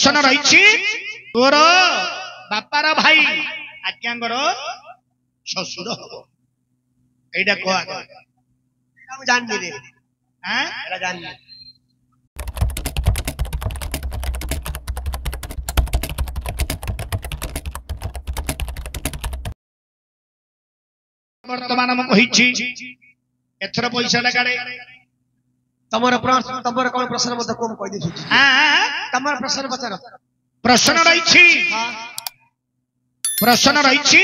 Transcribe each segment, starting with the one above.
प्रश्न रही तोर बापार भाई आज्ञांगर शशुर हम एटा कह जाननी रे हाँ जाननी वर्तमान मु कहि एथर पैसा काड़े तमर कौन प्रश्न मत को कहि देछु हां तमर प्रश्न पचार प्रश्न रही प्रश्न रही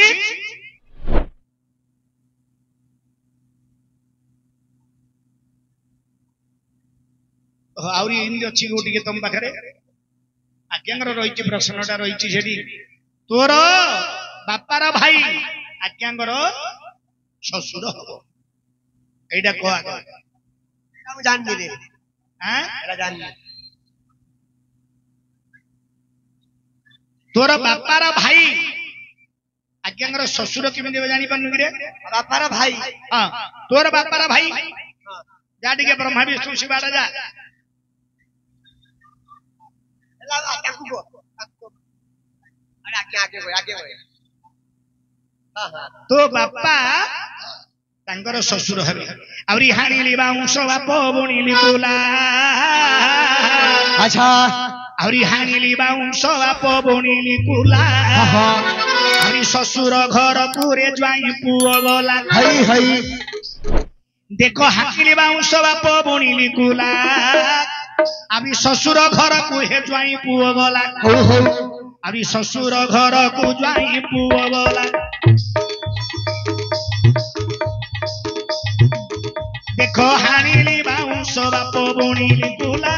आउरी इनी अछि गोटी के तुम पाखरे आज्ञांगर रही प्रश्नटा रही सेठी तोर बापार भाई आज्ञांगर शशुर हम एटा कह जाननी रे हां जाननी तोर बापार भाई आज्ञांगर शशुर केमिति जानि पानु रे बापार भाई हां तोर बापार भाई जा टिके ब्रह्मा विष्णु शिवाड़ा जा तो बापा तांकर शशुर हेबे आउरी हानिली बाउंस बाप बुणिली कुला अच्छा आउरी हानिली बाउंस बाप बुणिली कुला आउरी शशुर घर पुरे ज्वाई पुओ गला हई हई देखो हाकिली बाउंस बाप बुणिली कुला आउरी शशुर घर को हे ज्वाई पुओ गला हो हो आउरी शशुर घर को ज्वाई पुओ गला देखो हानिली बाउंस बाप बुणिली कुला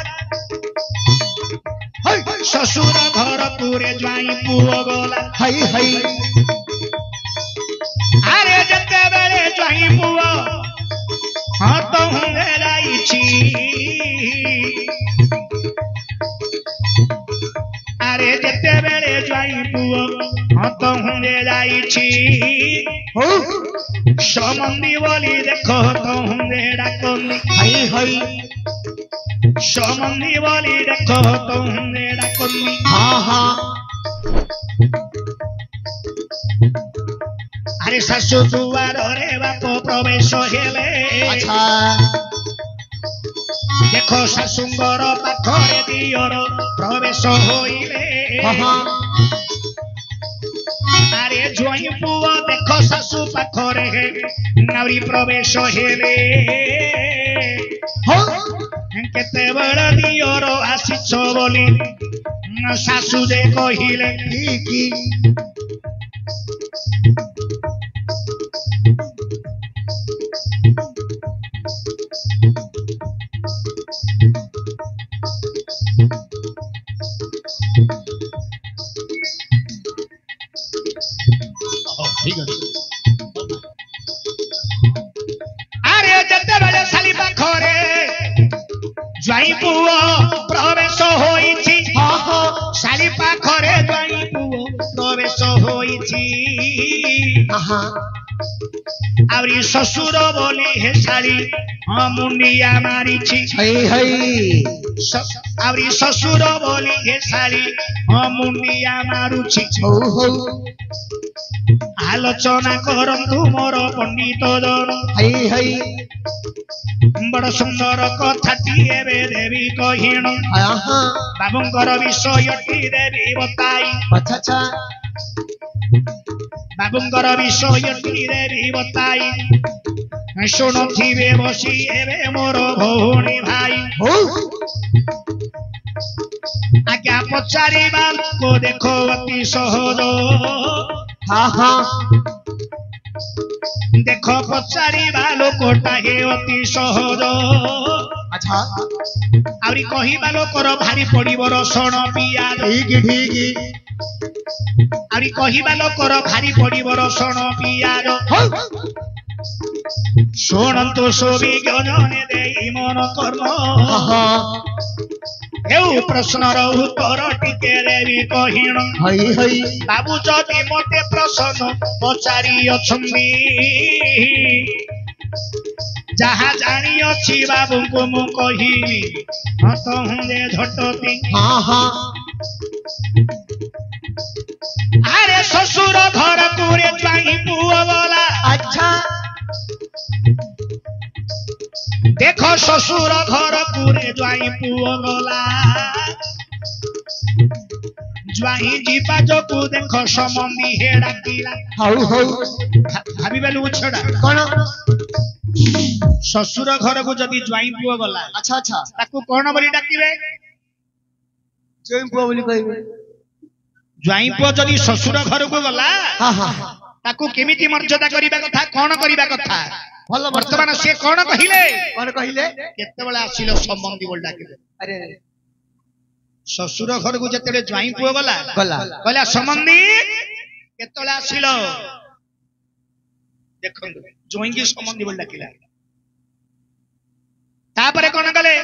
शशुर घर पुरे ज्वाई पुओ गला हई हई अरे जते बेले ज्वाई पुओ हाथ हुंगे जाईची अरे जते बेले ज्वाई पुओ हाथ हुंगे जाईची हो समंदी बोली देखो तो हुंगे डाकोनी हई हई समंदी बोली देखो तो हुंगे डाकोनी हां हां अरे शाशु दुआर रे बाप प्रवेश हेले अच्छा देखो शाशुंगर पाखरे दियर प्रवेश होइले हां अरे ज्वाई पुओ देखो शाशु पाखरे नारी प्रवेश हेले हो केते बड़ दियर आसीछ बोली शाशु जे कहिले की ठीक है अरे जते बेले साली पाखरे ज्वाई पुओ प्रवेश होईछि हां हां साली पाखरे ज्वाई पुओ प्रवेश होईछि हां आउरी शशुर बोली हे साली मुंडिया मारिछि हई हई आउरी शशुर बोली हे साली मुंडिया मारुछि हो हो आलोचना करंतु मोर पंडित जन हई हई बड़ सुंदर कथाटी एबे देवी कहिण हां बाबुंकर विषयटी देवी बताई अच्छा अच्छा बाबुंकर विषयटी देवी बताई शुणुथिबे बसी एबे मोर भौणी भाई हो आज्ञा पचारिबा को देखो अति सहज हां हां देखो पचारिबा लोकटा हे अति सहज अच्छा आउरी कहिबा लोकर भारी पड़िब रसण पियाज ठीक ठीक आउरी कहिबा लोकर भारी पड़िब रसण पियाज शुणन्तु सुविज्ञ जने देई मन कर्म हां हेउ प्रश्नर उत्तर टिके देवी कहिण हई हई बाबू जदि मते प्रश्न पचारि अछंदी जहा जानी अछि बाबू को मु कहिबी हत हुंदे झटती हां हां ଶ୍ୱଶୁର ଘରକୁ ରେ ଜ୍ୱାଇଁ ପୁଅ ଗଲା ଜ୍ୱାଇଁ ଯିବା ଯୋଗୁ ଦେଖ ସମନ୍ଦି ହେ ଡାକିଲା ହଉ ହଉ ଭାବିବାଲୁ ଛଡା କଣ ଶ୍ୱଶୁର ଘରକୁ ଯଦି ଜ୍ୱାଇଁ ପୁଅ ଗଲା ଆଚ୍ଛା ଆଚ୍ଛା ତାକୁ କଣ ବୋଲି ଡାକିବେ ଜୟ ପୁଅ ବୋଲି କହିବେ ଜ୍ୱାଇଁ ପୁଅ ଯଦି ଶ୍ୱଶୁର ଘରକୁ ଗଲା ହଁ ହଁ ତାକୁ କେମିତି ମର୍ଯ୍ୟାଦା କରିବା କଥା କଣ କରିବା କଥା ଭଲ ବର୍ତ୍ତମାନ ସେ କଣ କହିଲେ କଣ କହିଲେ କେତେବେଳେ ଆସିଲ ସମ୍ବନ୍ଧୀ ବୋଲି ଡାକିଲେ ଆରେ ଶ୍ୱଶୁର ଘରକୁ ଯେତେବେଳେ ଜ୍ୱାଇଁ ପୁଅ ଗଲା ଗଲା କହିଲା ସମ୍ବନ୍ଧୀ କେତେବେଳେ ଆସିଲ ଦେଖନ୍ତୁ ଜ୍ୱାଇଁକି ସମ୍ବନ୍ଧୀ ବୋଲି ଡାକିଲା ତାପରେ କଣ କଲେ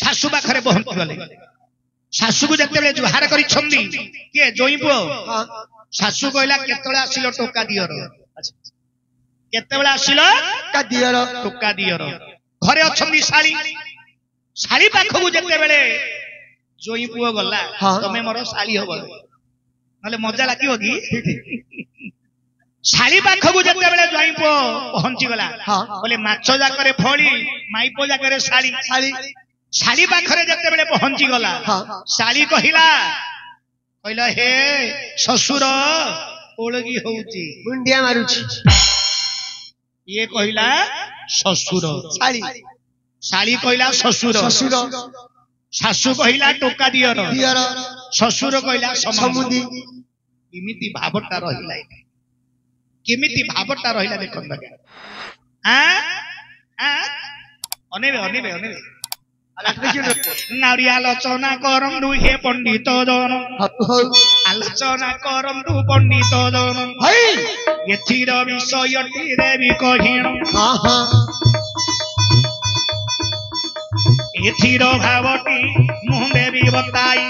ଶାଶୁ ପାଖରେ ପହଞ୍ଚି ଗଲେ ଶାଶୁକୁ ଯେତେବେଳେ ଜୁହାର କରିଛନ୍ତି କିଏ ଜ୍ୱାଇଁ ପୁଅ ଶାଶୁ କହିଲା କେତେବେଳେ ଆସିଲ ଟୋକା ଦିଅର କେତେବେଳେ ଆସିଲ ଦିଅର ଟୋକା ଦିଅର ଘରେ ଅଛନ୍ତି ଶାଳୀ ଶାଳୀ ପାଖକୁ ଯେତେବେଳେ ଜ୍ୱାଇଁ ପୁଅ ଗଲା ତମେ ମୋର ଶାଳୀ ହବ ନହେଲେ ମଜା ଲାଗିବ କି ଶାଳୀ ପାଖକୁ ଯେତେବେଳେ ଜ୍ୱାଇଁ ପୁଅ ପହଞ୍ଚିଗଲା ବୋଲେ ମାଛ ଯାକରେ ଫଳି ମାଇପ ଯାକରେ ଶାଳୀ ଶାଳୀ ପାଖରେ ଯେତେବେଳେ ପହଞ୍ଚିଗଲା ଶାଳୀ କହିଲା ହେ ଶ୍ୱଶୁର ଓଳଗି ହଉଛି ମୁଣ୍ଡିଆ ମାରୁଛି ଇଏ କହିଲା ଶ୍ୱଶୁର ଶାଳୀ କହିଲା ଶ୍ୱଶୁର ଶାଶୁ କହିଲା ଟୋକା ଦିଅର ଶ୍ୱଶୁର କହିଲା ସମୁଦି କେମିତି ଭାବଟା ରହିଲା କେମିତି ଭାବଟା ରହିଲା ଦେଖନ୍ତୁ ଅନେବେ ଅନେବେ ଅନେବେ ନାରୀ ଆଲୋଚନା କରନ୍ତୁ ହେ ପଣ୍ଡିତ ଜନ ଆଲୋଚନା କରନ୍ତୁ ପଣ୍ଡିତ ଜନ ଏଥିର ବିଷୟଟିରେ ବି କହିଣ ଏଥିର ଭାବଟି ମୁଁ ଦେବି ବତାଇ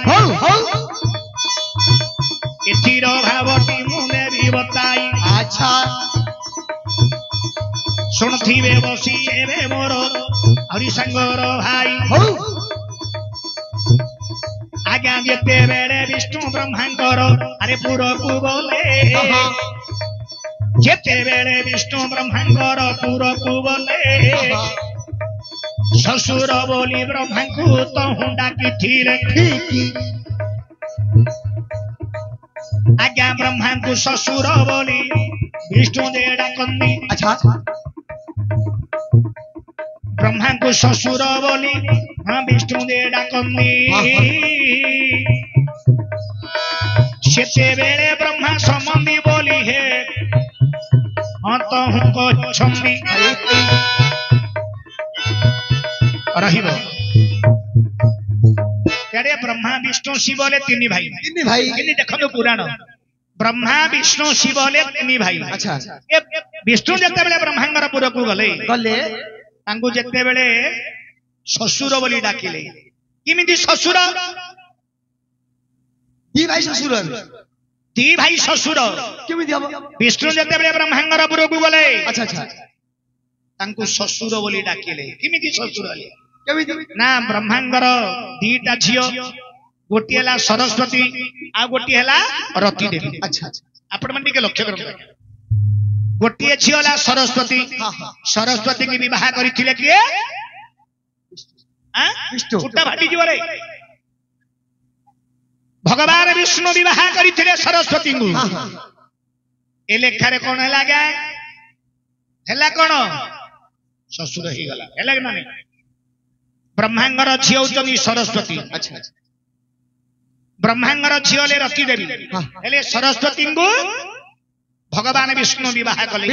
ଏଥିର ଭାବଟି ମୁଁ ଦେବି ବତାଇ ଆଚ୍ଛା ଶୁଣୁଥିବେ ବସି ଏବେ ମୋର ହରି ସାଙ୍ଗର ଭାଇ ଆଜ୍ଞା ଯେତେବେଳେ ବିଷ୍ଣୁ ବ୍ରହ୍ମାଙ୍କର ଆରେ ପୁରକୁ ଗଲେ ଯେତେବେଳେ ବିଷ୍ଣୁ ବ୍ରହ୍ମାଙ୍କର ପୁରକୁ ଗଲେ ଶ୍ୱଶୁର ବୋଲି ବ୍ରହ୍ମାଙ୍କୁ ତହୁଁ ଡାକିଥିଲେ ଆଜ୍ଞା ବ୍ରହ୍ମାଙ୍କୁ ଶ୍ୱଶୁର ବୋଲି ବିଷ୍ଣୁ ଦେ ଡାକନ୍ତି ବ୍ରହ୍ମାଙ୍କୁ ଶ୍ୱଶୁର ବୋଲି ବିଷ୍ଣୁ ଦେ ଡାକନ୍ତି ସେତେବେଳେ ବ୍ରହ୍ମା ସମନ୍ଧି ବୋଲି ହେ ତହୁଁ କହିଛନ୍ତି ରହିବ ତେଣେ ବ୍ରହ୍ମା ବିଷ୍ଣୁ ଶିବ ହେଲେ ତିନି ଭାଇ କିନ୍ତୁ ଦେଖନ୍ତୁ ପୁରାଣ ବ୍ରହ୍ମା ବିଷ୍ଣୁ ଶିବ ହେଲେ ତିନି ଭାଇ ବିଷ୍ଣୁ ଯେତେବେଳେ ବ୍ରହ୍ମାଙ୍କର ପୁରକୁ ଗଲେ ତାଙ୍କୁ ଯେତେବେଳେ ଶ୍ୱଶୁର ବୋଲି ଡାକିଲେ କେମିତି ଶ୍ୱଶୁର ଦି ଭାଇ ଶ୍ୱଶୁର କେମିତି ହବ ବିଷ୍ଣୁ ଯେତେବେଳେ ବ୍ରହ୍ମାଙ୍କର ପୁରକୁ ଗଲେ ତାଙ୍କୁ ଶ୍ୱଶୁର ବୋଲି ଡାକିଲେ କେମିତି ଶ୍ୱଶୁର ହେଲେ ନା ବ୍ରହ୍ମାଙ୍କର ଦିଟା ଝିଅ ଗୋଟିଏ ହେଲା ସରସ୍ୱତୀ ଆଉ ଗୋଟିଏ ହେଲା ରତି ଦେବୀ ଆପଣମାନେ ଟିକେ ଲକ୍ଷ୍ୟ କରନ୍ତୁ ଗୋଟିଏ ଝିଅ ହେଲା ସରସ୍ୱତୀ ସରସ୍ୱତୀ କି ବିବାହ କରିଥିଲେ କିଏ ଫୁଟା ଫାଟିଯିବ ରେ ଭଗବାନ ବିଷ୍ଣୁ ବିବାହ କରିଥିଲେ ସରସ୍ୱତୀଙ୍କୁ ଏ ଲେଖାରେ କଣ ହେଲା ଆଜ୍ଞା ହେଲା କଣ ଶ୍ୱଶୁର ହେଇଗଲା ହେଲା କି ନା ବ୍ରହ୍ମାଙ୍କର ଝିଅ ହଉଛନ୍ତି ସରସ୍ୱତୀ ବ୍ରହ୍ମାଙ୍କର ଝିଅ ହେଲେ ରତି ଦେବୀ ହେଲେ ସରସ୍ୱତୀଙ୍କୁ ଭଗବାନ ବିଷ୍ଣୁ ବିବାହ କଲେ